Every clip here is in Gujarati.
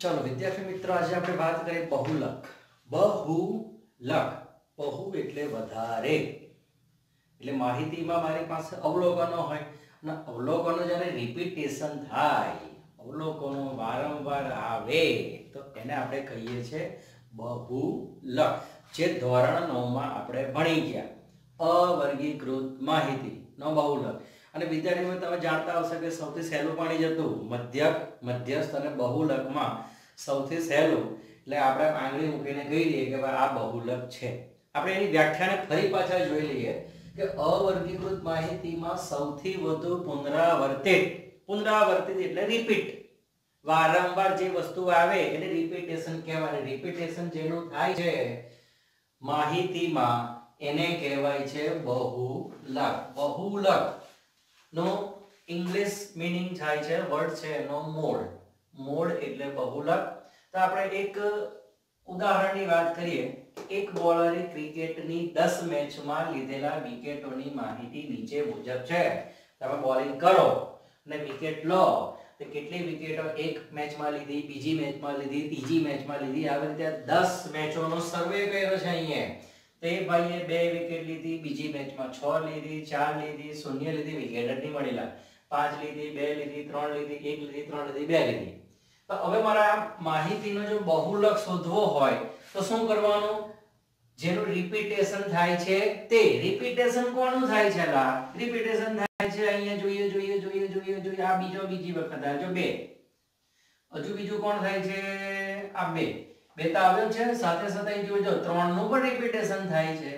चलो विद्यार्थी मित्रों, आज આપણે વાત કરીએ બહુલક. બહુલક, બહુ એટલે વધારે. એટલે માહિતીમાં મારી પાસે અવલોકનો હોય અને અવલોકનો જ્યારે રિપીટેશન થાય, અવલોકનો વારંવાર આવે તો એને આપણે કહીએ છીએ બહુલક. જે ધોરણ 9 માં આપણે ભણી ગયા અવર્ગીકૃત માહિતીનો બહુલક. અને વિદ્યાર્થીઓ તમે જાણતા હશો કે સૌથી સહેલું પાણી જતું મધ્યક, મધ્યસ્થ અને બહુલકમાં સૌથી સહેલું એટલે આપણે આંગળી મૂકીને કહી દઈએ કે ભાઈ આ બહુલક છે. આપણે એની વ્યાખ્યાને ફરી પાછા જોઈ લઈએ કે અવર્ગીકૃત માહિતીમાં સૌથી વધુ પુનરાવર્તિત એટલે રિપીટ, વારંવાર જે વસ્તુ આવે એને રિપીટેશન કહેવાય. રિપીટેશન જેનું થાય છે માહિતીમાં એને કહેવાય છે બહુલક. બહુલક નો ઇંગ્લિશ મીનિંગ થાય છે, વર્ડ છે એનો મોડ. મોડ એટલે બહુલક. તો આપણે એક ઉદાહરણની વાત કરીએ. એક બોલરે ક્રિકેટની 10 મેચમાં લીધેલા વિકેટોની માહિતી નીચે મુજબ છે. તમે બોલિંગ કરો અને વિકેટ લો તો કેટલી વિકેટો એક મેચમાં લીધી, બીજી મેચમાં લીધી, ત્રીજી મેચમાં લીધી, આવી રીતે 10 મેચોનો સર્વે કર્યો છે અહીંયા. તે ભાઈએ 2 વિકેટ લીધી, બીજી મેચમાં 6 લીધી, 4 લીધી, 0 લીધી, વિકેટ જ નહીં મળેલા. 5 લીધી, 2 લીધી, 3 લીધી, 1 લીધી, 3 લીધી, 2 લીધી. તો હવે મારા માહિતીનો જો બહુલક શોધવો હોય તો શું કરવાનું? જેનું રિપીટેશન થાય છે તે. રિપીટેશન કોનું થાય છે? રિપીટેશન થાય છે અહીંયા જોઈએ જોઈએ જોઈએ જોઈએ જોઈએ આ બીજી વખત આ જો 2. હજુ બીજું કોણ થાય છે? આ 2. 2 તો આવ્યો છે, સાથે સાથે અહીં જોજો 3 નું પણ રિપીટેશન થાય છે.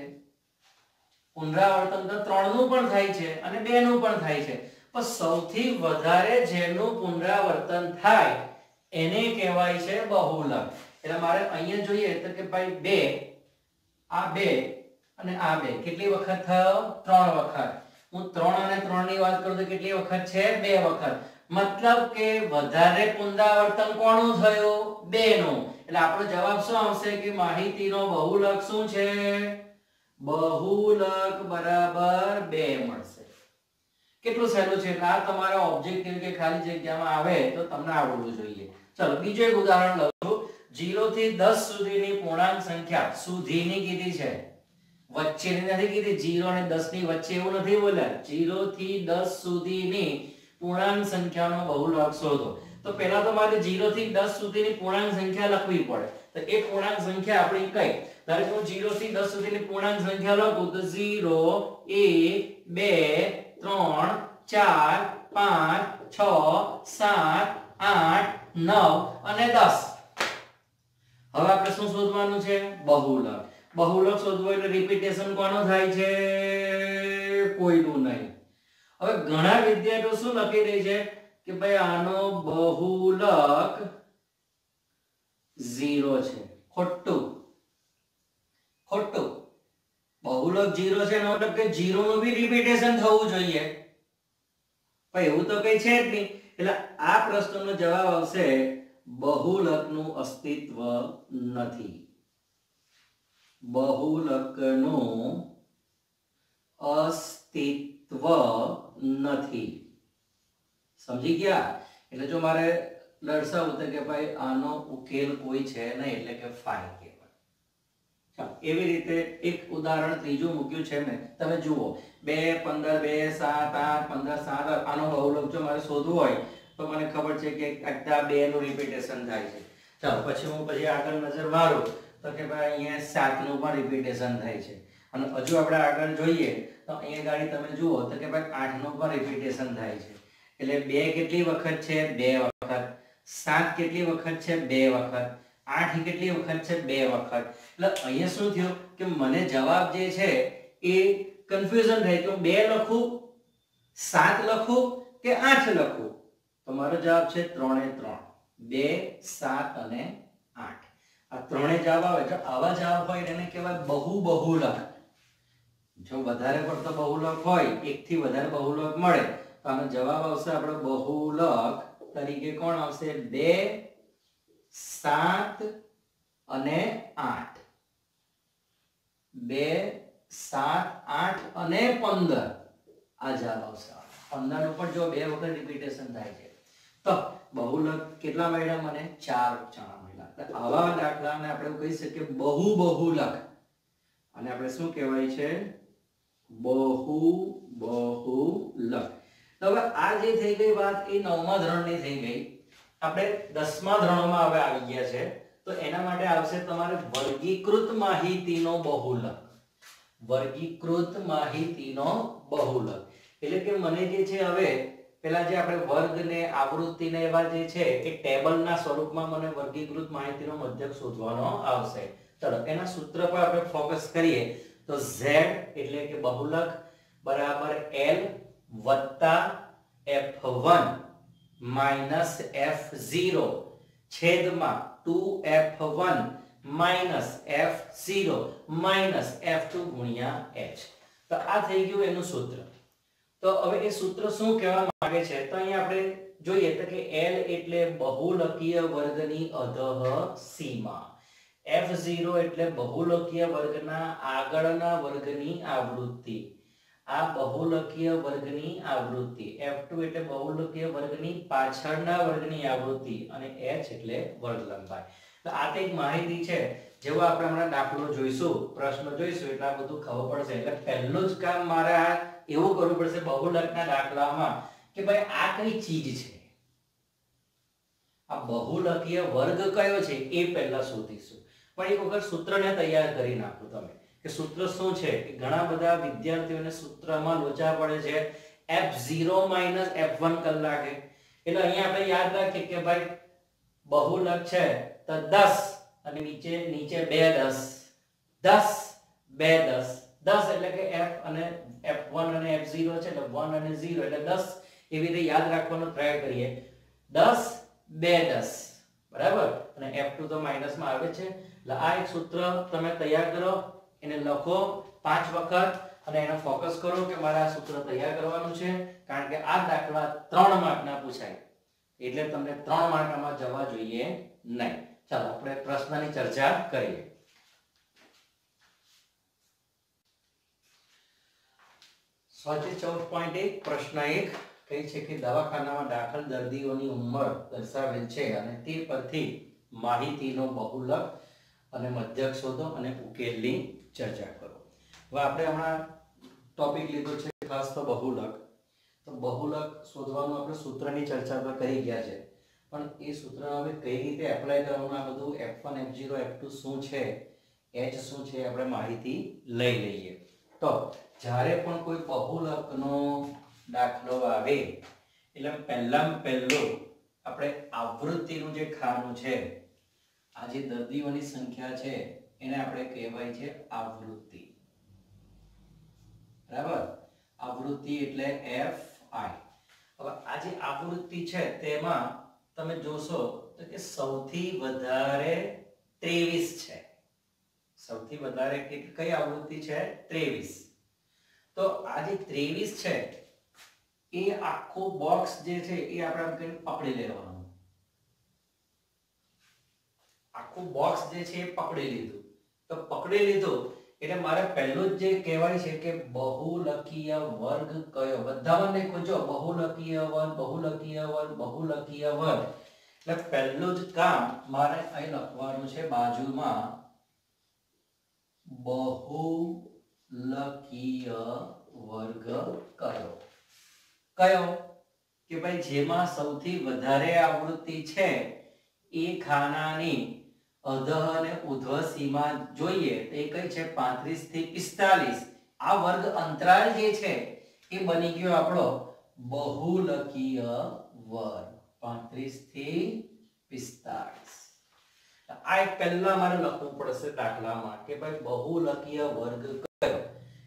પુનરાવર્તન તો 3 નું પણ થાય છે અને 2 નું પણ થાય છે. પણ સૌથી વધારે જેનું પુનરાવર્તન થાય એને કહેવાય છે બહુલક. એટલે મારે અહીંયા જોઈએ તો કે ભાઈ 2, આ 2 અને આ 2 કેટલી વખત થયો? 3 વખત. હું 3 અને 3 ની વાત કરું તો કેટલી વખત છે? 2 વખત. મતલબ કે વધારે પુનરાવર્તન કોનું થયું? 2 નું. એટલે આપણો જવાબ શું આવશે કે માહિતીનો બહુલક શું છે? બહુલક બરાબર 2 મળશે. કેટલું સહેલું છે. આ તમારા ઓબ્જેક્ટિવ કે ખાલી જગ્યામાં આવે તો તમને આવડવું જોઈએ. ચલો બીજું એક ઉદાહરણ લઉં છું. 0 થી 10 સુધીની પૂર્ણાંક સંખ્યા સુધીની કીધી છે, વચ્ચેની નથી કીધી. 0 અને 10 ની વચ્ચે એવું નથી બોલ્યા. 0 થી 10 સુધીની પૂર્ણાંક સંખ્યાનો બહુલક શોધો. તો પહેલા તો મારે 0 થી 10 સુધીની પૂર્ણાંક સંખ્યા લખવી પડે. તો એ પૂર્ણાંક સંખ્યા આપણી કઈ? ધારો કે હું 0 થી 10 સુધીની પૂર્ણાંક સંખ્યા લખું તો 0 1 2 3 4 5 6 7 8 9 અને 10. હવે આપણે શું શોધવાનું છે? બહુલક. બહુલક શોધવું એટલે રિપીટેશન કોનું થાય છે? કોઈનું નહીં. હવે ઘણા વિદ્યાર્થીઓ શું લખી દે છે કે ભાઈ આનો બહુલક 0 છે. ખોટું. ખોટું. બહુલક 0 છે એનો મતલબ કે 0 નું બી રિપીટેશન થવું જોઈએ. પણ એવું તો કઈ છે જ નહીં. એટલે આ પ્રશ્નનો જવાબ આવશે બહુલકનું અસ્તિત્વ નથી. બહુલકનું અસ્તિત્વ નથી. સમજી ગયા? એટલે જો મારે દર્શાવવું તો કે ભાઈ આનો ઉકેલ કોઈ છે નહીં એટલે કે ફાઈ કહેવાય. ચાલો એવી રીતે એક ઉદાહરણ ત્રીજું મૂક્યું છે મેં. તમે જુઓ 2 15 2 7 8 15 7 આનો બહુલક જો મારે શોધવું હોય તો મને ખબર છે કે આ 2 નું રિપીટેશન થાય છે. ચાલો પછી હું આગળ નજર મારું તો કે ભાઈ અહીંયા 7 નું પણ રિપીટેશન થાય છે. અને હજુ આપણે આગળ જોઈએ તો અહીંયા ગાડી તમે જુઓ તો કે ભાઈ 8 નું પણ રિપીટેશન થાય છે. એટલે 2 કેટલી વખત છે? 2 વખત. 7 કેટલી વખત છે? 2 વખત. 8 કેટલી વખત છે? 2 વખત. એટલે અહીંયા શું થયું કે મને જવાબ જે છે એ કન્ફ્યુઝન થાય કે હું 2 લખું, 7 લખું કે 8 લખું. તો મારો જવાબ છે 3 એ 3. 2 7 અને 8 આ ત્રણે જવાબ આવે. જો આવા જવાબ હોય એને કહેવાય બહુલક. જો વધારે પડતો બહુલક હોય, એક થી વધારે બહુલક મળે તો આનો જવાબ આવશે આપણો બહુલક તરીકે કોણ આવશે? 2 7 અને 8. 2 7 8 અને 15 આ જવાબ આવશે. 15 ઉપર જો 2 વખત રિપીટેશન થાય છે તો બહુલક કેટલા મળ્યા મને 4 જણા મળ્યા. એટલે આવા દાખલાને આપણે કહી શકીએ બહુલક, અને આપણે શું કહેવાય છે બહુલક. તો હવે આ જે થઈ ગઈ વાત એ 9મા ધોરણની થઈ ગઈ. આપણે 10મા ધોરણમાં હવે આવી ગયા છે. તો એના માટે આવશે તમારે વર્ગીકૃત માહિતીનો બહુલક. વર્ગીકૃત માહિતીનો બહુલક એટલે કે મને જે છે હવે પેલા જે આપણે વર્ગ ને આવૃત્તિ ને એવા જે છે એ ટેબલના સ્વરૂપમાં મને વર્ગીકૃત માહિતીનો મધ્યક શોધવાનો આવશે. ચલો એના સૂત્ર પર આપણે ફોકસ કરીએ તો z એટલે કે બહુલક બરાબર l વત્તા f1 માઈનસ f0 છેદમાં 2f1 minus f0 minus f2 ગુણ્યા h. તો આ થઈ ગયું એનું સૂત્ર. તો હવે એ સૂત્ર શું કહેવા માંગે છે તો અહીંયા આપણે જોઈએ તો કે l એટલે બહુલકીય વર્ગની અધઃ સીમા, f0 એટલે બહુલકીય વર્ગના આગળના વર્ગની આવૃત્તિ, આ બહુલકીય વર્ગની આવૃત્તિ, f2 એટલે બહુલકીય વર્ગની પાછળના વર્ગની આવૃત્તિ અને h એટલે વર્ગ લંબાઈ. તો આ તે એક માહિતી છે. જેવો આપણે હમણાં દાખલો જોઈશું, પ્રશ્ન જોઈશું એટલે આ બધું ખબર પડશે. એટલે પહેલું જ કામ મારે આ એવું કરવું પડશે બહુલકના દાખલામાં કે ભાઈ આ કઈ ચીજ છે, આ બહુલકીય વર્ગ કયો છે એ પહેલા શોધીશું. પણ એક વખત સૂત્રને તૈયાર કરી નાખો તમે કે સૂત્ર શું છે. કે ઘણા બધા વિદ્યાર્થીઓને સૂત્રમાં લોચા પડે છે f0 f1 કલાકે. એટલે અહીંયા આપણે યાદ રાખીએ કે ભાઈ બહુલક છે તો 10 અને નીચે 2 10 10 2 10 10 એટલે કે f અને f1 અને f0 છે એટલે 1 અને 0 એટલે 10. એવી રીતે યાદ રાખવાનો ટ્રાય કરીએ. 10 2 10 બરાબર, અને f2 તો માઈનસમાં આવે છે. એટલે આ એક સૂત્ર તમે તૈયાર કરો, એને લખો 5 વખત અને એનો ફોકસ કરો કે મારે આ સૂત્ર તૈયાર કરવાનું છે. કારણ કે આ દાખલા 3 માર્કના પૂછાય એટલે તમને 3 માર્કમાં જવા જોઈએ નહીં. ચાલો આપણે પ્રશ્નની ચર્ચા કરીએ. સ્વાધ્યાય 14.1 પ્રશ્ન 1 કહે છે કે દવાખાનામાં દાખલ દર્દીઓની ઉંમર દર્શાવેલ છે અને તે પરથી માહિતીનો બહુલક અને મધ્યક શોધો અને ઉકેલની ચર્ચા કરો. હવે આપણે હમણાં ટોપિક લીધો છે ખાસ તો બહુલક. તો બહુલક શોધવાનું આપણે સૂત્રની ચર્ચા તો કરી ગયા છે, પણ એ સૂત્ર હવે કઈ રીતે એપ્લાય કરવાનું, આ બધું f1 f0 f2 શું છે, h શું છે, આપણે માહિતી લઈ લઈએ. તો જ્યારે પણ કોઈ બહુલકનો દાખલો આવે એટલે પહેલામાં પહેલું આપણે આવૃત્તિનું જે ખાનું છે, આ જે દર્દીઓની સંખ્યા છે એને આપણે કહેવાય છે આવૃત્તિ. બરાબર, આવૃત્તિ એટલે fi. હવે આ જે આવૃત્તિ છે તેમાં તમે જોશો તો કે સૌથી વધારે 23 છે. સૌથી વધારે કઈ આવૃત્તિ છે? 23. તો આ જે 23 છે એ આખો બોક્સ જે છે એ આપણે પકડી લેવાનું. આખું બોક્સ જે છે એ પકડી લીધું. તો પકડી લીધું એટલે મારે પહેલું જ જે કહેવાય છે કે બહુલકીય વર્ગ કયો. બધામાં લખો જો બહુલકીય વર્ગ, બહુલકીય વર્ગ, બહુલકીય વર્ગ. એટલે પહેલું જ કામ મારે અહીં લખવાનું છે બાજુમાં બહુલકીય વર્ગ કયો. કયો કે ભાઈ જેમાં સૌથી વધારે આવૃત્તિ છે એ ખાનાની અધઃ અને ઉધ્વ સીમા જોઈએ તો એ કઈ છે 35 થી 45. આ વર્ગ અંતરાલ જે છે એ બની ગયો આપણો બહુલકીય વર્ગ 35 થી 45. આ એક પહેલા મારે લખવું પડશે દાખલામાં કે ભાઈ બહુલકીય વર્ગ કયો.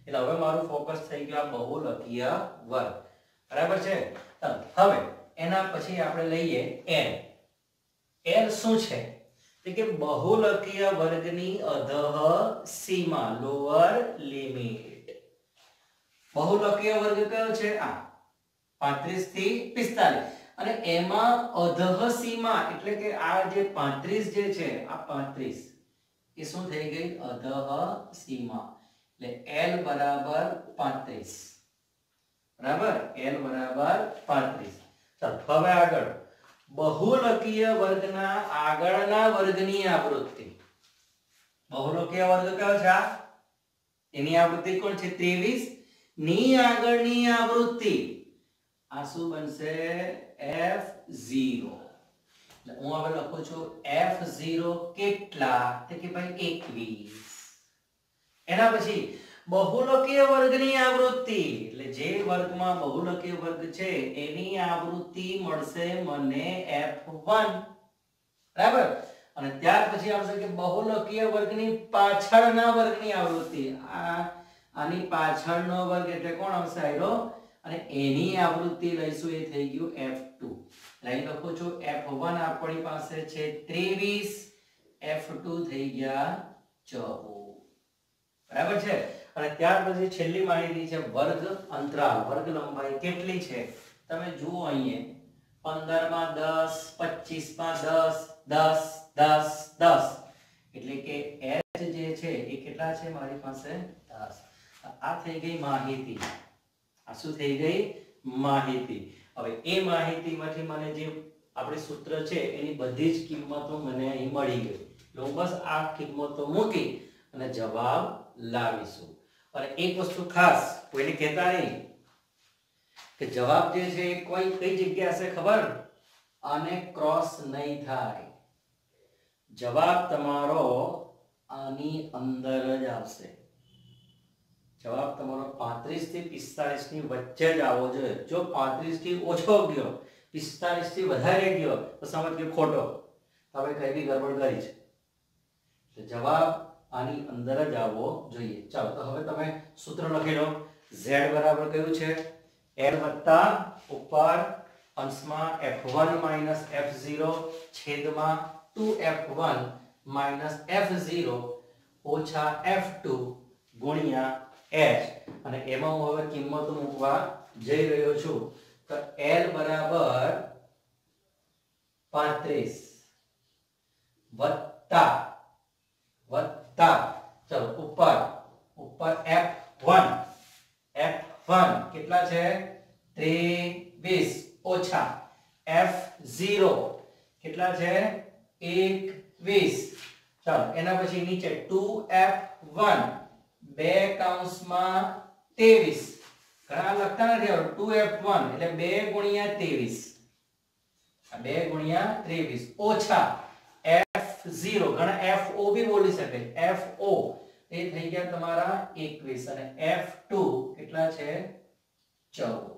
એટલે હવે મારું ફોકસ થઈ ગયું આ બહુલકીય વર્ગ. બરાબર છે. હવે એના પછી આપણે લઈએ l. l શું છે કે બહુલકીય વર્ગની અધઃ સીમા, લોઅર લિમિટ. બહુલકીય વર્ગ કયો છે? આ 35 થી 45. અને એમાં અધઃ સીમા એટલે કે આ જે 35 જે છે આ 35 એ શું થઈ ગઈ? અધઃ સીમા. એટલે l બરાબર 35. બરાબર, l બરાબર 35. ચાલો હવે આગળ બહુલકીય વર્ગના આગળના વર્ગની આવૃત્તિ. બહુલકીય વર્ગ કયો છે? એની આવૃત્તિ કોણ છે? 23 ની આગળની આવૃત્તિ. આ શું બનશે? f0. એટલે હું હવે લખું છું f0 કેટલા? તો કે ભાઈ 21. એના પછી બહુલકીય વર્ગની આવૃત્તિ, એટલે જે વર્ગમાં બહુલકીય વર્ગ છે એની આવૃત્તિ મળશે મને f1. બરાબર. અને ત્યાર પછી આવશે કે બહુલકીય વર્ગની પાછળના વર્ગની આવૃત્તિ. આની પાછળનો વર્ગ એટલે કોણ આવશે? આયરો. અને એની આવૃત્તિ લઈશું, એ થઈ ગયું f2. લઈ લખું છું f1 આપણી પાસે છે 23, f2 થઈ ગયા 14. બરાબર છે. અને ત્યાર પછી છેલ્લી માહિતી છે વર્ગ અંતરાલ. વર્ગ લંબાઈ કેટલી છે તમે જુઓ અહીંયા. 15 માં 10, 25 માં 10, 10, 10, 10. એટલે કે h જે છે એ કેટલા છે મારી પાસે? 10. આ થઈ ગઈ માહિતી. આ શું થઈ ગઈ? માહિતી. હવે એ માહિતીમાંથી મને જે આપણી સૂત્ર છે એની બધી જ કિંમતો મને અહીં મળી ગઈ. એટલે હું બસ આ કિંમતો મૂકી અને જવાબ લાવીશું. અને એક વસ્તુ ખાસ કોઈને કહેતા નહીં કે જવાબ જે છે એ કઈ જગ્યા હશે ખબર? આને ક્રોસ નહીં થાય. જવાબ તમારો આની અંદર જ આવશે. જવાબ તમારો 35 થી 45 ની વચ્ચે જ આવવો જોઈએ. જો 35 થી ઓછો ગયો, 45 થી વધારે ગયો તો સમજ કે ખોટો. તમે કઈ બી ગડબડ કરી છે. તો જવાબ આની અંદર જ આવવો જોઈએ. ચાલો તો હવે તમે સૂત્ર લખી લો. z બરાબર કયું છે? l વત્તા ઉપર અંશમાં f1 f0 છેદમાં 2f1 f0 ઓછા f2 ગુણ્યા h. અને એમાં હું હવે કિંમતો મૂકવા જઈ રહ્યો છું. તો l બરાબર 35 વત્તા ચલો ઉપર f1 કેટલા છે? 23 ઓછા f0 કેટલા છે? 21. ચાલો એના પછી નીચે 2f1 બે કૌંસમાં 23. ઘણા લખતા નથી આવડતું. 2f1 એટલે 2 ગુણ્યા 23. આ 2 ગુણ્યા 23 ઓછા f0. ઘણા fo બી બોલી શકે. fo એ થઈ ગયા તમારા 21 અને f2 કેટલા છે? 14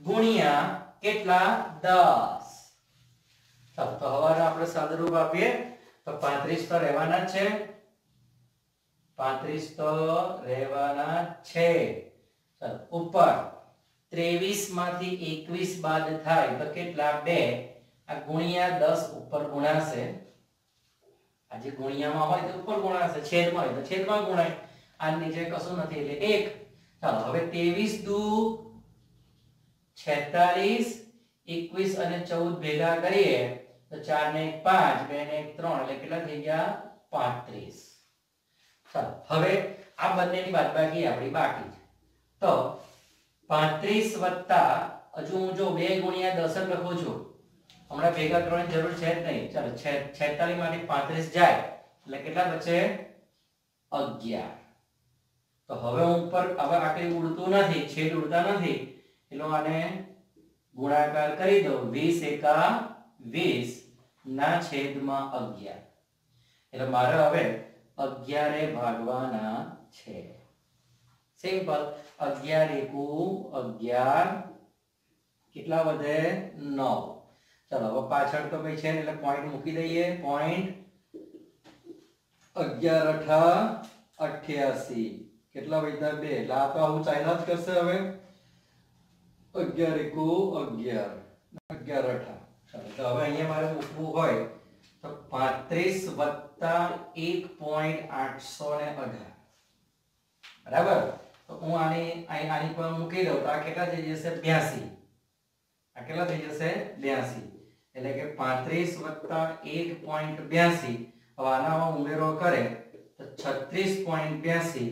ગુણ્યા કેટલા? 10. ચાલો તો હવારે આપણે સાદુરૂપ આપીએ તો 35 તો રહેવાના જ છે. 35 તો રહેવાના છે. ચાલો ઉપર 23 માંથી 21 બાદ થાય તો કેટલા? 2. આ ગુણ્યા 10 ઉપર ગુણાશે. આ જે ગુણ્યામાં હોય તો ઉપર ગુણાશે, છેદમાં હોય તો છેદમાં ગુણાય. આ નીચે કશું નથી એટલે 1. ચાલો હવે 23 દુ 46, 21 અને 14 ભેગા કરીએ તો 4 ને 1 5, 2 ને 1 3 એટલે કેટલા થઈ ગયા? 35. ચાલો હવે આ બંનેની બાદબાકી આપણી બાકી છે. તો 35 વત્તા હજુ હું જો 2 ગુણ્યા 10 જ લખું છું. હમણાં ભેગા કરવાની જરૂર છે જ નહીં. ચાલો 46 માંથી 35 જાય એટલે કેટલા બચે? 11. તો હવે હું ઉપર હવે આકડી ઉડતું નથી, છેદ ઉડતા નથી એટલે આને ગુણાકાર કરી દઉં. 20 એકા 20 ના છેદમાં 11. એટલે મારે હવે 11 એ ભાગવાના છે. સિમ્પલ. 11 એકુ 11 કેટલા વધે? 9. ચલો હવે પાછળ તો ભાઈ છે ને એટલે પોઈન્ટ મૂકી દઈએ. પોઈન્ટ 11 અઠા 88 કેટલા વધ્યા? 2. એટલે આ તો આવું ચાલ્યા જ કરશે. હવે 11 એકુ 11 11 અઠા. ચલો તો હવે અહીંયા મારે મૂકવું હોય તો 35 વત્તા 1.818. બરાબર. તો હું આની પર મૂકી દઉં તો આ કેટલા થઈ જશે? 82. આ કેટલા થઈ જશે? 82. એટલે કે 35 વત્તા 1.82. હવે આનામાં ઉમેરો કરે તો 36.82.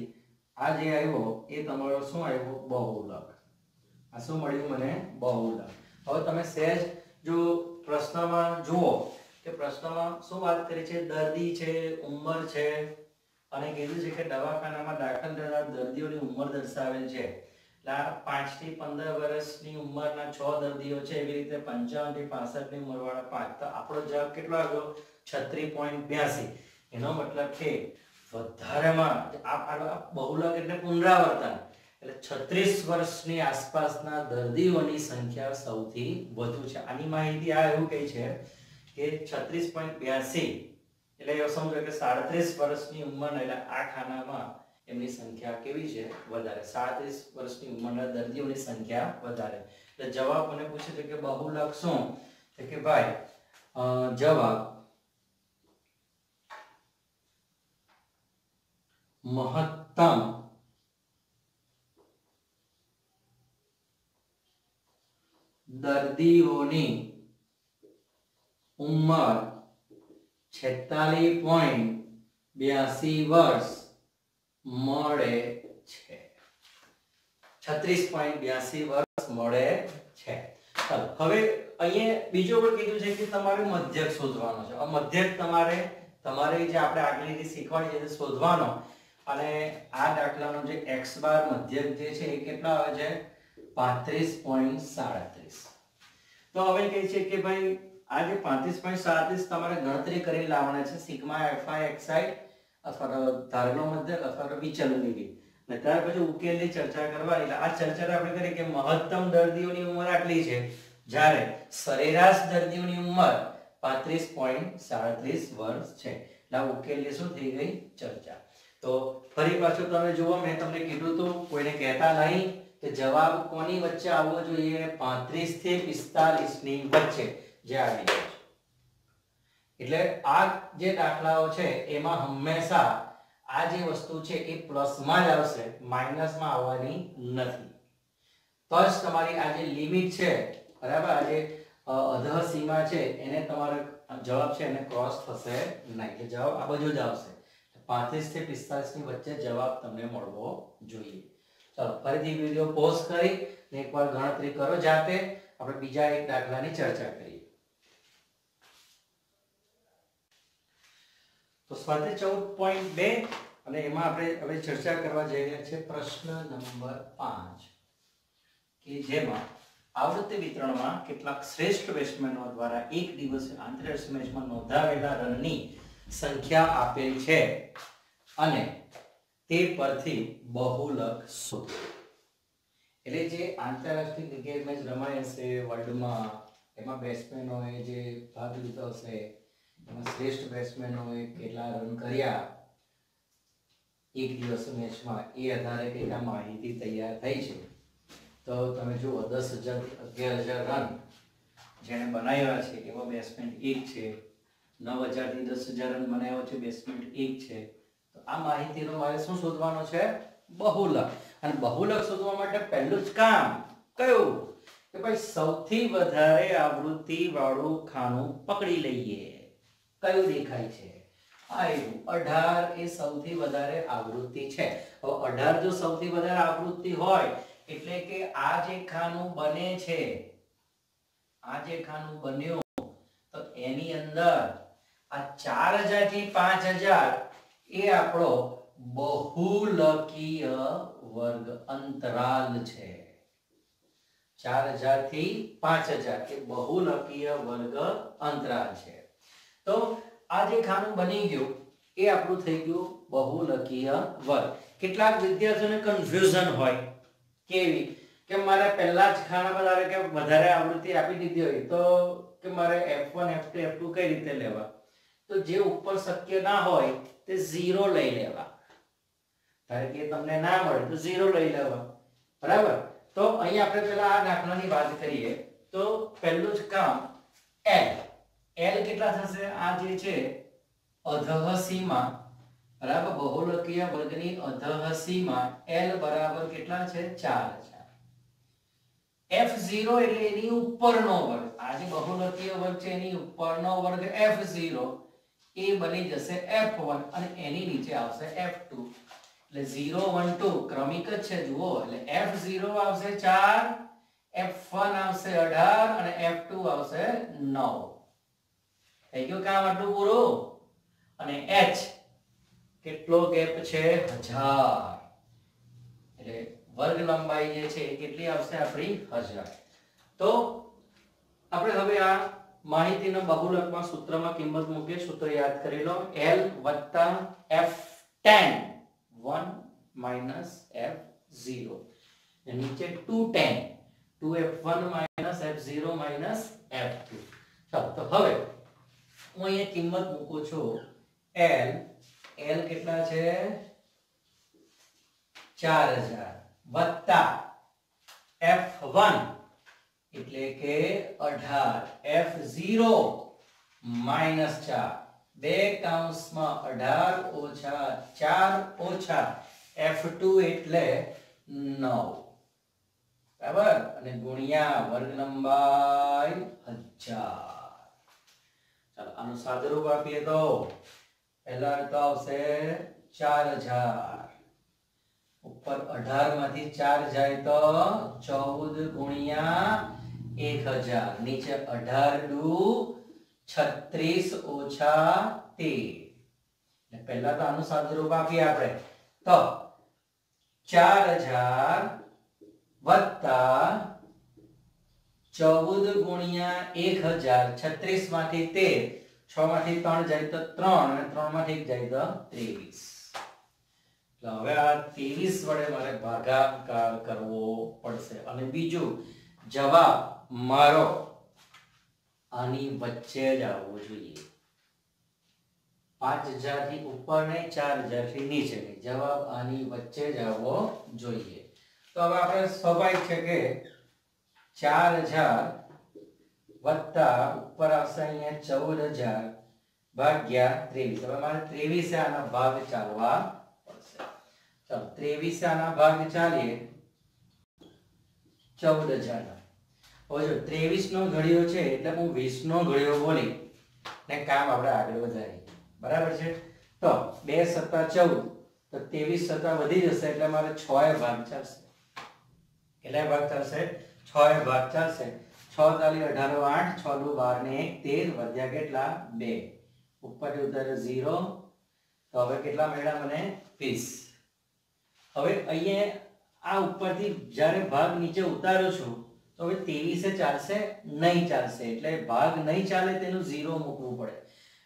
આ જે આવ્યો એ તમારો શું આવ્યો? બહુલક. આ શું મળ્યું મને? બહુલક. હવે તમે સહેજ જો પ્રશ્નમાં જુઓ કે પ્રશ્નમાં શું વાત કરી છે, દર્દી છે, ઉંમર છે અને કીધું છે કે દવાખાનામાં દાખલ થનાર દર્દીઓની ઉંમર દર્શાવેલ છે. 5 થી 15 વર્ષની ઉંમરના 6 દર્દીઓ છે, એવી રીતે 55 થી 65 ની ઉંમરવાળા 5. તો આપણો જવાબ કેટલો આવ્યો? 36.82. એનો મતલબ કે વધારેમાં આ બહુલક એટલે પુનરાવર્તન, એટલે 36 વર્ષની આસપાસના દર્દીઓની સંખ્યા સૌથી વધુ છે. આની માહિતી આ એવું કહે છે કે 36.82 એટલે એ સમજો કે 37 વર્ષની ઉંમરના, એટલે આ ખાનામાં એમની સંખ્યા કેવી છે? વધારે. 37 વર્ષની ઉંમરના દર્દીઓની સંખ્યા વધારે. એટલે જવાબ મને પૂછે છે કે બહુલક શું? તો કે ભાઈ જવાબ મહત્તમ દર્દીઓની ઉંમર 46.82 વર્ષ મળે છે. 36.82 વર્ષ મળે છે. ચાલો હવે અહીંયા બીજો પણ કીધું છે કે તમારે મધ્યક શોધવાનો છે. આ મધ્યક તમારે જે આપણે આગળની જે શીખવાડી છે શોધવાનો, અને આ દાખલાનો જે x બાર મધ્યક જે છે એ કેટલા આવે છે? 35.37. તો હવે કહે છે કે ભાઈ આ જે 35.37 તમારે ગણતરી કરી લાવવાના છે સિગ્મા fi xi અથવા ધારનો મધ્યક અથવા વિચલનની. અને ત્યાર પછી ઉકેલની ચર્ચા કરવાની. એટલે આ ચર્ચા આપણે કરી કે મહત્તમ દર્દીઓની ઉંમર આટલી છે, જ્યારે સરેરાશ દર્દીઓની ઉંમર 35.37 વર્ષ છે. એટલે આ ઉકેલની શું થઈ ગઈ? ચર્ચા. તો ફરી પાછું તમે જુઓ, મેં તમને કીધું હતું કોઈને કહેતા નહીં કે જવાબ કોની વચ્ચે આવવો જોઈએ? 35 થી 45 ની વચ્ચે જે આવી જાય છે. એટલે આ જે દાખલાઓ છે એમાં હંમેશા આ જે વસ્તુ છે એ પ્લસમાં જ આવશે, માઇનસમાં આવવાની નથી. તો જ તમારી આ જે લિમિટ છે, બરાબર, આ જે અધઃ સીમા છે એને તમારો જવાબ છે એને ક્રોસ થશે નહીં. એટલે જવાબ આ બાજુ જ આવશે. 35 થી 45 ની વચ્ચે જવાબ તમને મળવો જોઈએ. ચાલો ફરીથી વિડિયો પોઝ કરી ને એકવાર ગણતરી કરો જાતે. આપણે બીજા એક દાખલાની ચર્ચા કરીએ. તો સ્વાધ્યાય 14.2 અને એમાં આપણે હવે ચર્ચા કરવા જઈ રહ્યા છીએ પ્રશ્ન નંબર 5 કે જેમાં આવૃત્તિ વિતરણમાં કેટલાક શ્રેષ્ઠ બેટ્સમેનો દ્વારા એક દિવસીય આંતરરાષ્ટ્રીય મેચમાં નોંધાવેલા રનની સંખ્યા આપેલ છે અને તે પરથી બહુલક શોધો. એટલે જે આંતરરાષ્ટ્રીય ક્રિકેટ મેચ રમાય હશે વર્લ્ડમાં, એમાં બેટ્સમેનોએ જે ભાગ લીધો હશે, એમાં શ્રેષ્ઠ બેટ્સમેનોએ કેટલા રન કર્યા એક દિવસની મેચમાં, એ આધારે કંઈક આ માહિતી તૈયાર થઈ છે. તો તમે જુઓ 10,000 થી 11,000 રન જેણે બનાવ્યા છે એવો બેટ્સમેન એક છે. 9,000 થી 10,000 રન બનાવ્યો છે બેટ્સમેન એક છે. તો આ માહિતીનો મારે શું શોધવાનો છે? બહુલક. અને બહુલક શોધવા માટે પહેલું જ કામ કયું? કે ભાઈ સૌથી વધારે આવૃત્તિ વાળું ખાનું પકડી લઈએ. કયું દેખાય છે? આયુ 18 એ સૌથી વધારે આવૃત્તિ છે. હવે 18 જો સૌથી વધારે આવૃત્તિ હોય એટલે કે આ જે ખાનું બને છે, આ જે ખાનું બન્યું, તો એની અંદર આ 4,000 થી 5,000 એ આપણો બહુલકીય વર્ગ અંતરાલ છે. 4,000 થી 5,000 એ બહુલકીય વર્ગ અંતરાલ છે. તો આ જે ખાનું બની ગયું એ આપણું થઈ ગયું બહુલકીય વર્ગ. કેટલાક વિદ્યાર્થીઓને કન્ફ્યુઝન હોય કેવી કે મારે પહેલા જ ખાના વધારે કે વધારે આવૃત્તિ આપી દીધી હોય તો કે મારે F1 F2 F2 કઈ રીતે લેવા? તો જે ઉપર શક્ય ના હોય તે 0 લઈ લેવા. ધારો કે તમને ના મળે તો 0 લઈ લેવા, બરાબર. તો અહીંયા આપણે પહેલા આ દાખલાની વાત કરીએ. તો પહેલું જ કામ L કેટલા થશે? આ જે છે અધઃ સીમા, બરાબર, બહુલકીય વર્ગની અધઃ સીમા L બરાબર કેટલા છે? 4,000. F0 એટલે એની ઉપરનો વર્ગ. આ જે બહુલકીય વર્ગ છે એની ઉપરનો વર્ગ F0 એ બની જશે F1 અને એની નીચે આવશે F2. એટલે 0 1 2 ક્રમિક જ છે જુઓ. એટલે F0 આવશે 4, F1 આવશે 18 અને F2 આવશે 9. થઈ ગયું કામ આટલું પૂરું. અને h કેટલો ગેપ છે 1000 એટલે વર્ગ લંબાઈ જે છે એ કેટલી આવશે આપણી 1000. તો આપણે હવે આ માહિતીનો બહુલકમાં સૂત્રમાં કિંમત મૂકીએ. સૂત્ર યાદ કરી લો. L + F10 1 - F0 નીચે 210 2F1 - F0 - F2. ચાલો તો હવે હું અહીંયા કિંમત મૂકું છું. L કેટલા છે 4000 વત્તા F1 એટલે કે 18 F0 -4 બે કૌંસમાં 18 ઓછા 4 ઓછા F2 એટલે 9 બરાબર અને ગુણ્યા વર્ગ લંબાઈ 1000. ચાલો આનું સાદુરૂપ આપીએ તો પહેલા તો આવશે 4000 ઉપર 18 માંથી 4 જાય તો 14 ગુણ્યા 1000 નીચે 18 દુ 36 ઓછા 13 પહેલા તો આનું સાદુરૂપ આપીએ આપણે તો 4000 વત્તા 14 ગુણ્યા 1000 36 માંથી 13 6 માંથી 3 જાય તો 3 અને 3 માંથી 1 જાય તો 23. તો હવે આ 23 વડે મારે ભાગાકાર કરવો પડશે અને બીજું જવાબ મારો આની વચ્ચે જ આવવો જોઈએ. 5000 થી ઉપર નહીં 4000 થી નીચે નહીં. જવાબ આની વચ્ચે જ આવવો જોઈએ. તો હવે આપણે સ્વાભાવિક છે કે 4000 વત્તા ઉપર આવશે અહીંયા 14000 ભાગ્યા 23. હવે મારે 23 આના ભાગ ચાલવા પડશે. ચાલો 23 આના ભાગ ચાલીએ 14000 ના. હવે જો 23 નો ઘડિયો છે એટલે હું 20 નો ઘડિયો બોલી ને કામ આપણે આગળ વધારીએ. બરાબર છે. તો 2 * 14 તો 23 * વધી જશે એટલે મારે 6 એ ભાગ ચાલશે. કેટલા ભાગ ચાલશે 6 એ ભાગ ચાલશે. 6 તાલી 18 8 6 દુ 12 ને 1 13 વધ્યા કેટલા 2 ઉપરથી ઉતારે 0 તો હવે કેટલા મળ્યા મને 20. હવે અહીંયા આ ઉપરથી જ્યારે ભાગ નીચે ઉતારું છું તો હવે 23 એ ચાલશે નહીં ચાલશે એટલે ભાગ નહીં ચાલે તેનું 0 મૂકવું પડે.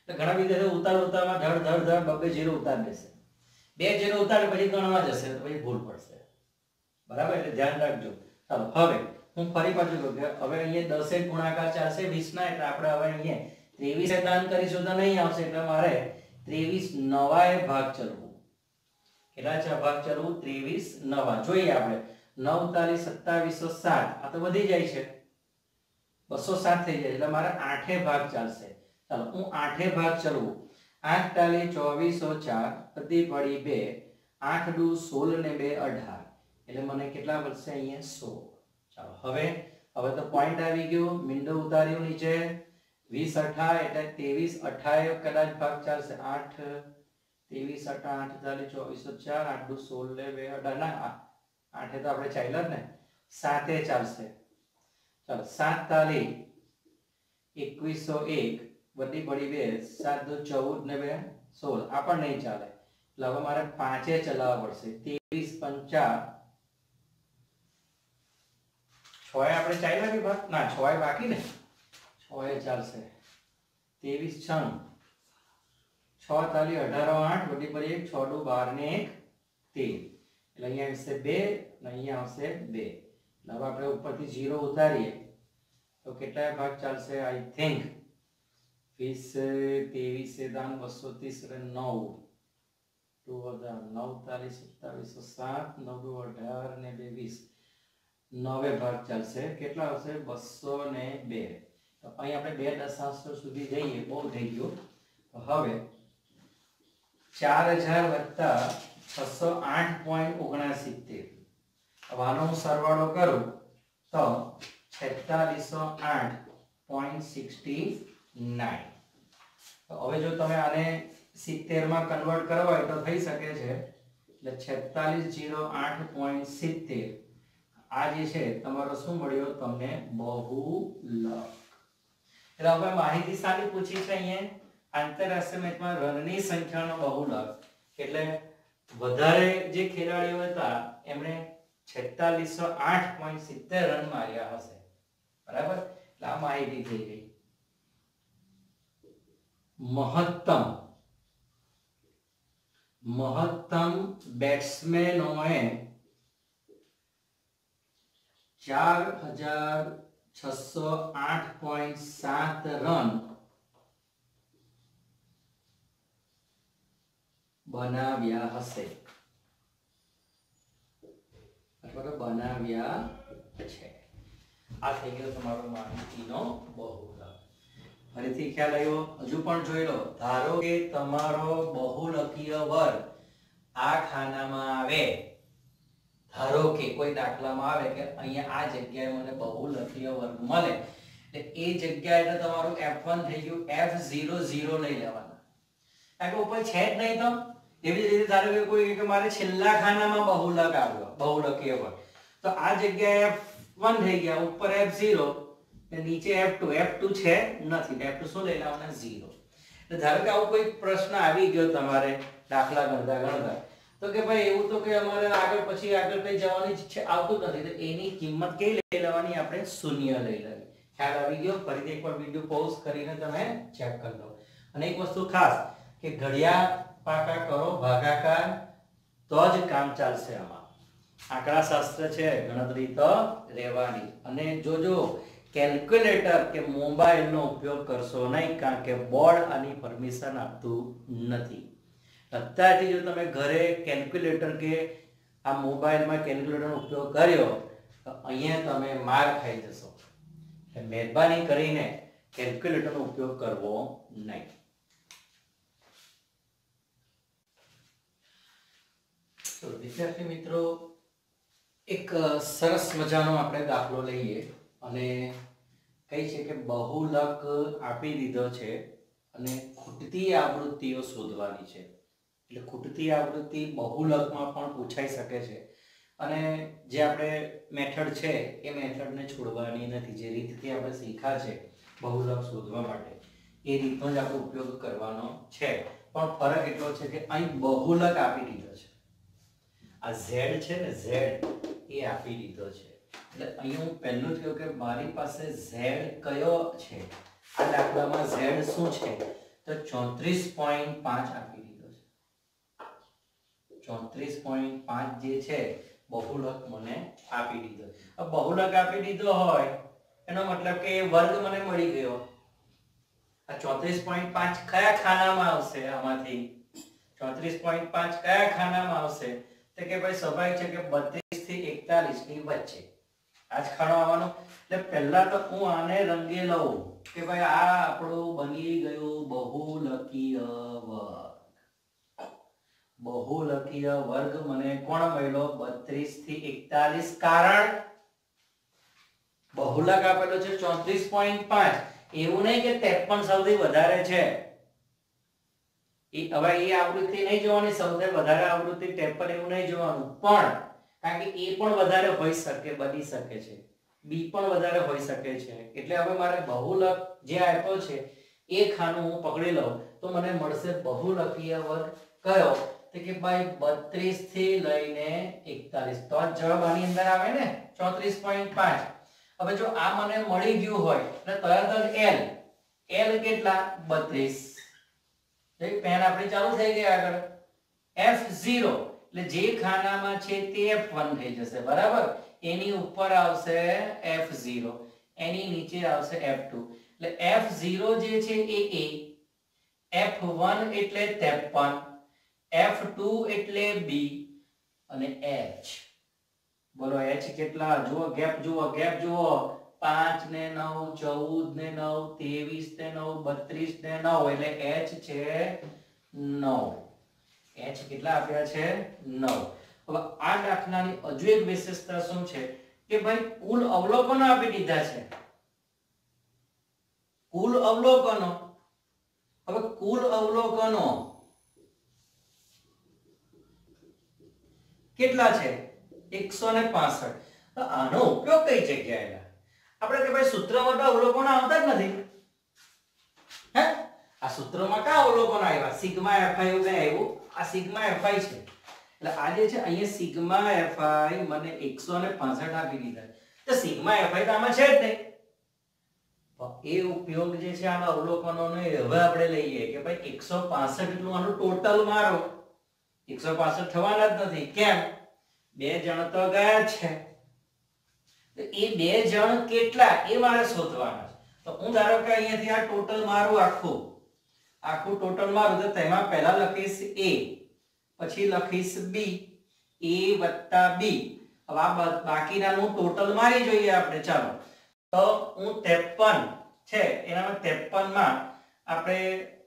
એટલે ઘણા વિદ્યાર્થીઓ ઉતારમાં ધડ બબે 0 ઉતાર દેશે. 2 0 ઉતારે પછી ગણવા જશે તો પછી ભૂલ પડશે. બરાબર એટલે ધ્યાન રાખજો. ચાલો હવે હું ફરી પાછું કહું કે હવે અહીંયા 10 ગુણાકાર ચાલશે 20 ના એટલે આપણે હવે અહીંયા 23 એ દાન કરીશું તો નહીં આવશે એટલે મારે 23 નવા એ ભાગ ચલવું. કેટલા છે ભાગ ચલવું 23 નવા. જોઈએ આપણે 9 તાલી 2760 આ તો વધી જાય છે 207 થઈ જાય એટલે મારે 8 એ ભાગ ચાલશે. ચાલો હું 8 એ ભાગ ચલવું. 8 તાલી 2404 બધી પડી 2 8 દુ 16 ને 2 18 એટલે મને કેટલા વધશે અહીંયા 16. ચાલો હવે તો પોઈન્ટ આવી ગયો. મીંડો ઉતાર્યો નીચે 20 18 એટલે 23 18 કદાચ ભાગ ચાલશે. 8 23 8 8 તાલી 2404 8 દુ 16 ને 2 18 ના 8 તો આપણે ચાલ્યા જ ને 7 એ ચાલશે. ચાલો 7 તાલી 2101 બધી પડી 2 7 દુ 14 ને 2 16 આ પણ નહીં ચાલે એટલે હવે મારે 5 એ ચલાવવા પડશે. 23 50 6 આપણે ચાલ્યા કે ભાગ ના 6 એ બાકી ને 6 એ ચાલશે. 23 96 6 તાલી 18 8 બધી પડી 1 6 દુ 12 ને 1 13 એટલે અહીંયા આવશે 2 અને અહીંયા આવશે 2. હવે આપણે ઉપરથી 0 ઉતારીએ તો કેટલા ભાગ ચાલશે આઈ થિંક 20 23 દાન 230 એટલે 9 9 તાલી 2707 9 18 ને 2 20 9 ભાગ ચાલશે. કેટલા આવશે 202. તો અહીં આપણે 2 દશાંશ સુધી જઈએ બહુ થઈ ગયું. તો હવે 4000 વત્તા 608.69 હવે આનો હું સરવાળો કરું તો 4608.69. તો હવે જો તમે આને 70 માં કન્વર્ટ કરવા હોય તો થઈ શકે છે એટલે 4608.70 આ જે છે તમારો શું મળ્યો તમને બહુલક એટલે હવે માહિતી સારી પૂછી છે અહીંયા આંતરરાષ્ટ્રીય મેચમાં રનની સંખ્યાનો બહુલક એટલે વધારે જે ખેલાડીઓ હતા એમણે 4608.70 રન માર્યા હશે બરાબર એટલે આ માહિતી થઈ ગઈ મહત્તમ બેટ્સમેનોએ 4608.7 રન બનાવ્યા હશે અથવા બનાવ્યા છે આ થઈ ગયો તમારો માહિતીનો બહુલક ફરીથી ખ્યાલ આવ્યો હજુ પણ જોઈ લો ધારો કે તમારો બહુલકીય વર્ગ આ ખાનામાં આવે ધારો કે કોઈ દાખલામાં આવે કે અહીંયા આ જગ્યાએ મને બહુલકીય વર્ગ મળે એટલે એ જગ્યાએ એટલે તમારું f1 થઈ ગયું f00 લઈ લેવાના કારણ કે ઉપર છે જ નહીં તો એવી જ રીતે ધારો કે કોઈ કે મારે છેલ્લા ખાનામાં બહુલક આવ્યો બહુલકીય વર્ગ તો આ જગ્યાએ f1 થઈ ગયા ઉપર f0 ને નીચે f2 છે નથી f2 શું લઈ લેવાના 0 એટલે ધારો કે આવો કોઈ પ્રશ્ન આવી ગયો તમારે દાખલા ગણતા તો કે ભાઈ એવું તો કે અમારે આગળ કઈ જવાની છે આવતું નથી તો એની કિંમત કઈ લઈ લેવાની આપણે 0 લઈ લેવાની ખ્યાલ આવી ગયો ફરીથી એકવાર વિડિયો પોઝ કરીને તમે ચેક કરી લો અને એક વસ્તુ ખાસ કે ઘડિયા પાકા કરો ભાગાકાર તો જ કામ ચાલશે આમાં આંકડા શાસ્ત્ર છે ગણતરી તો રહેવાની અને જોજો કેલ્ક્યુલેટર કે મોબાઈલનો ઉપયોગ કરશો નહીં કારણ કે બોર્ડ આની પરમિશન આપતું નથી અત્યારથી જો તમે ઘરે કેલ્ક્યુલેટર કે આ મોબાઈલમાં કેલ્ક્યુલેટરનો ઉપયોગ કર્યો તો અહીંયા તમે માર ખાઈ જશો એટલે મહેરબાની કરીને કેલ્ક્યુલેટરનો ઉપયોગ કરવો નહીં તો વિદ્યાર્થી મિત્રો એક સરસ મજાનો આપણે દાખલો લઈએ અને કઈ છે કે બહુલક આપી દીધો છે અને ખૂટતી આવૃત્તિઓ શોધવાની છે એટલે ખૂટતી આવૃત્તિ બહુલકમાં પણ પૂછાઈ શકે છે અને જે આપણે મેથડ છે એ મેથડને છોડવાની નથી જે રીતથી આપણે શીખ્યા છે બહુલક શોધવા માટે એ રીતનો જ આપણે ઉપયોગ કરવાનો છે પણ ફરક એટલો છે કે અહીં બહુલક આપી દીધો છે આ z છે ને z એ આપી દીધો છે એટલે અહીં હું પહેલું જ કહ્યું કે મારી પાસે z કયો છે આ દાખલામાં z શું છે તો 34.5 આપી દીધો છે 34.5 જે છે બહુલક મને આપી દીધો હવે બહુલક આપી દીધો હોય એનો મતલબ કે વર્ગ મને મળી ગયો આ 34.5 કયા ખાનામાં આવશે આમાંથી 34.5 કયા ખાનામાં આવશે તો કે ભાઈ સ્વાભાવિક છે કે 32 થી 41 ની વચ્ચે આજ ખાનો આવવાનો એટલે પહેલા તો હું આને રંગે લઉં કે ભાઈ આ આપણું બની ગયું બહુલકીય વર્ગ મને કોણ મળ્યો 32 થી 41 કારણ બહુલક આપેલો છે 34.5 એવું નહીં કે 53 સૌથી વધારે છે હવે એ આવૃત્તિ નહીં જોવાની સૌથી વધારે આવૃત્તિ 53 એવું નહીં જોવાનું પણ કારણ કે એ પણ વધારે હોઈ શકે બની શકે છે બી પણ વધારે હોઈ શકે છે એટલે હવે મારે બહુલક જે આપ્યો છે એ ખાનું હું પકડી લઉં તો મને મળશે બહુલકીય વર્ગ કયો તો કે ભાઈ 32 થી લઈને 41 તો જવાબ આની અંદર આવે ને 34.5 હવે જો આ મને મળી ગયું હોય એટલે તરત જ l કેટલા 32 એક પેન આપણી ચાલુ થઈ ગઈ આગળ f0 એટલે જે ખાનામાં છે તે f1 થઈ જશે બરાબર એની ઉપર આવશે f0 એની નીચે આવશે f2 એટલે f0 જે છે એ a f1 એટલે 53 f2 એટલે b અને h બોલો h કેટલા જુઓ ગેપ જુઓ 5 ને 9 14 ને 9 23 ને 9 32 ને 9 એટલે h છે 9 h કેટલા આપ્યા છે 9 હવે આ દાખલાની હજુ એક વિશેષતા શું છે કે ભાઈ કુલ અવલોકનો આપી દીધા છે કુલ અવલોકનો હવે કુલ અવલોકનો કેટલા છે 165 તો આનો ઉપયોગ કઈ જગ્યાએ? આપણે કે ભાઈ સૂત્રમાં તો અવલોકન આવતા જ નથી. હે આ સૂત્રમાં કા અવલોકન આવ્યા? સિગ્મા fi એવું કઈ આવ્યું? આ સિગ્મા fi છે. એટલે આ જે છે અહીંયા સિગ્મા fi મને 165 આપી દીધા. તો સિગ્મા fi તો આમાં છે જ નહીં. એ ઉપયોગ જે છે આના અવલોકનોનો હવે આપણે લઈએ કે ભાઈ 165 એટલું આનું ટોટલ મારો 165 થવાના જ નથી. કેમ? બે જણ તો ગયા છે. તો એ બે જણ કેટલા એ મારે શોધવાના છે. તો હું ધારો કે અહીંયાથી આ ટોટલ મારું આખું ટોટલ મારું તો તેમાં પહેલા લખીશ a, પછી લખીશ b, a + b. હવે આ બાકીનાનું ટોટલ મારી જોઈએ આપણે. ચાલો તો હું 53 છે એનામાં 53 માં આપણે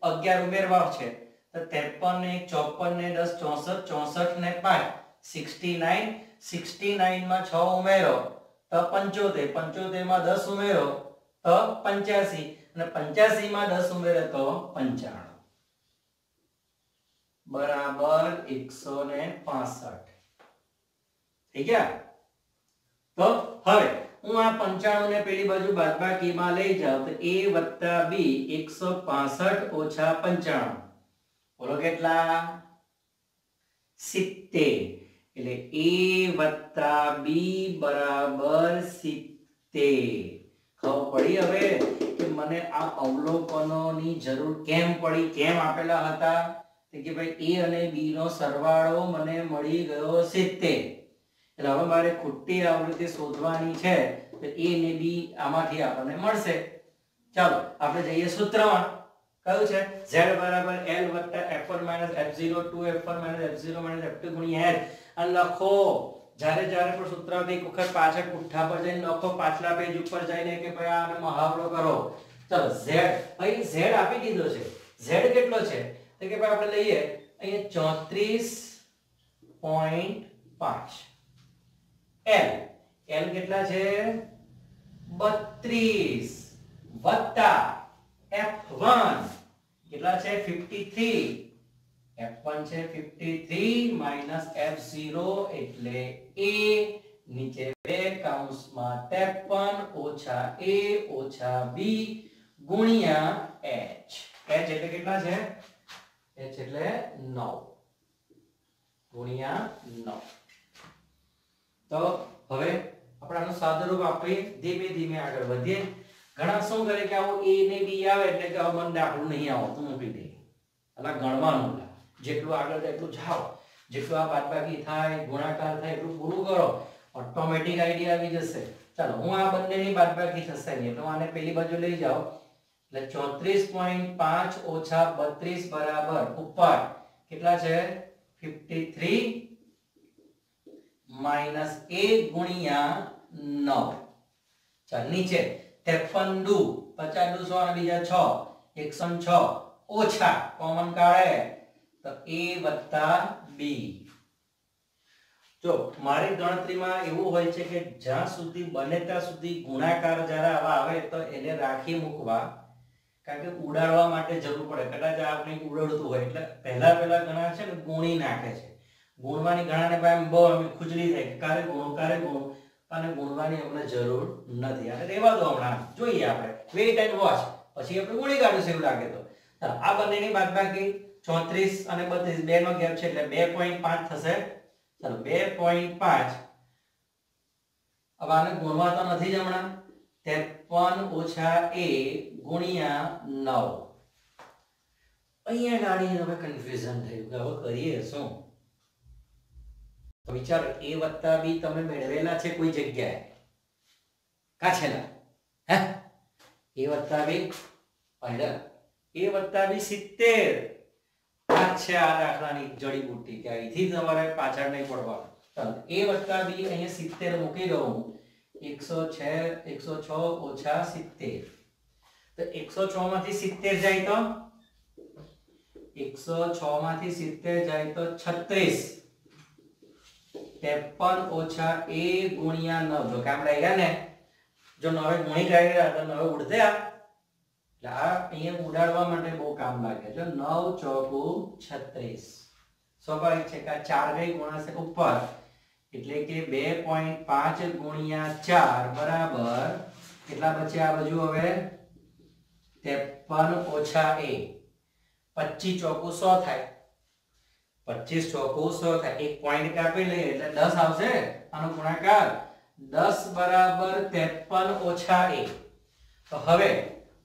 11 ઉમેરવા છે. તો 53 ને 54 ને 10 64, 64 ને 5 69, 69 માં 6 ઉમેરો તો 75, 75 માં 10 ઉમેરો તો 85 અને 85 માં 10 ઉમેરે તો 95 બરાબર 165 થઈ ગયા. તો હવે હું આ 95 ને પેલી બાજુ બાદબાકીમાં લઈ જાઉં તો a + b 165 - 95 બોલો કેટલા? 70. એટલે a + b બરાબર 70. ખબર પડી હવે કે મને આ અવલોકનોની જરૂર કેમ પડી, કેમ આપેલા હતા? કે ભાઈ a અને b નો સરવાળો મને મળી ગયો 70. એટલે હવે મારે ખોટી આવૃત્તિ શોધવાની છે તો a ને b આમાંથી આપણને મળશે. ચાલો આપણે જઈએ સૂત્રમાં. કયું છે? z = l + f1 - f0 2f1 - f0 - f2 * h. અને લખો જ્યારે પણ સૂત્ર એક વખત પાછળ પુઠ્ઠા પર જઈને લખો, પાછલા પેજ ઉપર જઈને કે ભાઈ આને મહાવરો કરો. ચાલો z અહીં z આપી દીધો છે. z કેટલો છે? તો કે ભાઈ આપણે લઈએ અહીંયા 34.5. l કેટલા છે? 32 વત્તા f1 કેટલા છે? 53. f1 છે 53 - f0 એટલે a નીચે બે કૌંસમાં 53 - a - b ગુણ્યા h. h એટલે કેટલા છે? h એટલે 9 ગુણ્યા 9. તો હવે આપણે આનું સાદુરૂપ આપીએ, ધીમે ધીમે આગળ વધીએ. ઘણા શું કરે કે આવું a ને b આવે એટલે કે હવે મને દાખલું નહીં આવતું મૂકી દે. એટલે ગણવાનું જેટલું આગળ એટલું જાઓ, જેટલું આ બાદબાકી થાય ગુણાકાર થાય એટલું પૂરું કરો, ઓટોમેટિક આઈડિયા આવી જશે. ચાલો હું આ બંનેની બાદબાકી થશે નહીં એટલે હું આને પેલી બાજુ લઈ જાઉં. એટલે 34.5 - 32 બરાબર ઉપર કેટલા છે? 53 - a ગુણ્યા 9. ચાલ નીચે 53 દુ 50 દુ 100 અને બીજા 6 106 ઓછા કોમન કાઢે તો a + b. જો મારી ગણતરીમાં એવું હોય છે કે જ્યાં સુધી બને ત્યાં સુધી ગુણાકાર જ્યારે આવા આવે તો એને રાખી મૂકવા, કારણ કે ઉડાડવા માટે જરૂર પડે. કદાચ આપણે ઉડાડતું હોય એટલે પહેલા ઘણા છે ને ગુણી નાખે છે. ગુણવાની ઘણાને ભાઈ બહુ ખુજલી થાય કારે ગુણું અને ગુણવાની અમને જરૂર નથી. અને રહેવા દો, હમણાં જોઈએ આપણે વેઇટ એન્ડ વોચ, પછી આપણે ગુણી કાઢીશું એવું લાગે તો. આ બંનેની બાદબાકી 34 અને 32 બે નો ગેપ છે એટલે 2.5 થશે. ચાલો 2.5 હવે આને ગુણવા તો નથી જ હમણાં. 53 - a ગુણ્યા 9. અહીંયા ગાડી હવે કન્ફ્યુઝન થયું કે હવે કરીએ શું? તો વિચાર a + b તમે મેળવેલા છે કોઈ જગ્યાએ કા છેલા? હે a + b પહેલા a + b 70. આ છે આ દાખલાની જડીબુટ્ટી કે અહીંથી તમારે પાછળ નહીં પડવાનું. ચાલો a + b અહીંયા 70 મૂકી દઉં. 106 - 70. તો 106 માંથી 70 જાય તો 106 માંથી 70 જાય તો 36. 53 - a ગુણ્યા 9. જો કામ લાગ્યા ને, જો 9 ગુણી કાઢ્યા તો 9 ઉડતે આ. એટલે આ અહીંયા ઉડાડવા માટે બહુ કામ લાગે. જો 9 × 4 = 36. સ્વાભાવિક છે કે આ 4 ગઈ ગુણાશે ઉપર એટલે કે 2.5 ગુણ્યા 4 બરાબર કેટલા બચે આ બાજુ હવે 53 ઓછા a 25 ચોકુ 100 થાય 25 ચોકુ 100 થાય એક પોઈન્ટ કાપી લઈએ એટલે 10 આવશે આનો ગુણાકાર 10 બરાબર 53 ઓછા a તો હવે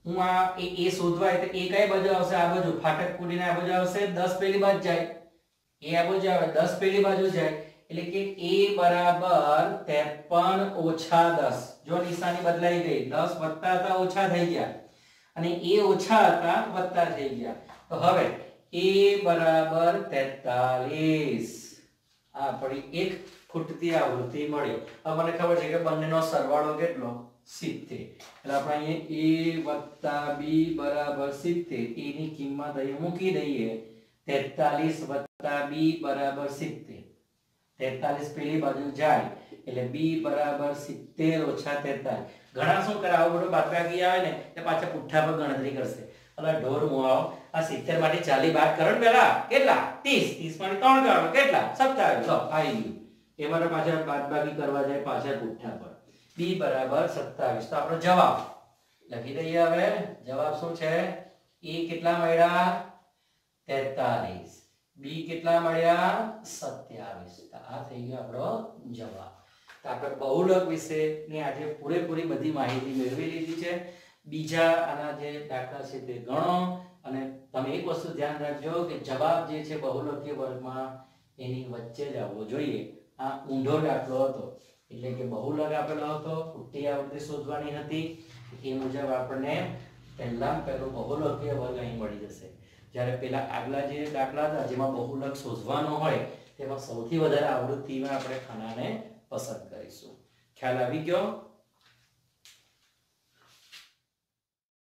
હું આ એ શોધવા એટલે એ કઈ બાજુ આવશે આ બાજુ ફાટક કુડીને આ બાજુ આવશે 10 પેલી બાજુ જાય એ આ બાજુ આવે 10 પેલી બાજુ જાય એટલે કે a બરાબર 53 ઓછા 10 જો નિશાની બદલાઈ ગઈ 10 વત્તા હતા ઓછા થઈ ગયા અને a ઓછા હતા વત્તા થઈ ગયા તો હવે a બરાબર 43 આ પડી એક ખૂટતી આવૃત્તિ મળી હવે મને ખબર છે કે બંનેનો સરવાળો કેટલો 70 એટલે આપણે અહીંયા a + b બરાબર 70 a ની કિંમત અહીં મૂકી દઈએ 43 + b બરાબર 70 43 પેલી બાજુ જાય એટલે b બરાબર 70 ઓછા 43 ઘણા શું કરે આવું બધું બાદબાકી આવે ને તે પાછા પુઠ્ઠા પર ગણતરી કરશે અલા ઢોર મુઆવ આ 70 માંથી 40 બાદ કરો ને પહેલા કેટલા 30 30 માંથી 3 કાઢો કેટલા 27 લો આવી ગયું એમાં પાછા બાદબાકી કરવા જાય પાછા પુઠ્ઠા પર b બરાબર 27 તો આપણો જવાબ લખી દઈએ હવે જવાબ શું છે a કેટલા મળ્યા 43 b કેટલા મળ્યા 27 તો આ થઈ ગયો આપણો જવાબ તો આપણે બહુલક વિશેની આજે પૂરેપૂરી બધી માહિતી મેળવી લીધી છે બીજા આના જે દાખલા છે તે ગણો અને તમે એક વસ્તુ ધ્યાન રાખજો કે જવાબ જે છે બહુલકીય વર્ગમાં એની વચ્ચે જ આવવો જોઈએ આ ઊંધો દાખલો હતો એટલે કે બહુલક આપેલો હતો પુટ્ટી આવૃત્તિ શોધવાની હતી એ મુજબ આપણને પહેલું બહુલકીય વર્ગ અહીં મળી જશે જ્યારે પેલા આગલા જે દાખલા હતા જેમાં બહુલક શોધવાનો હોય તેમાં સૌથી વધારે આવૃત્તિમાં આપણે ખાનાને પસંદ કરીશું ખ્યાલ આવી ગયો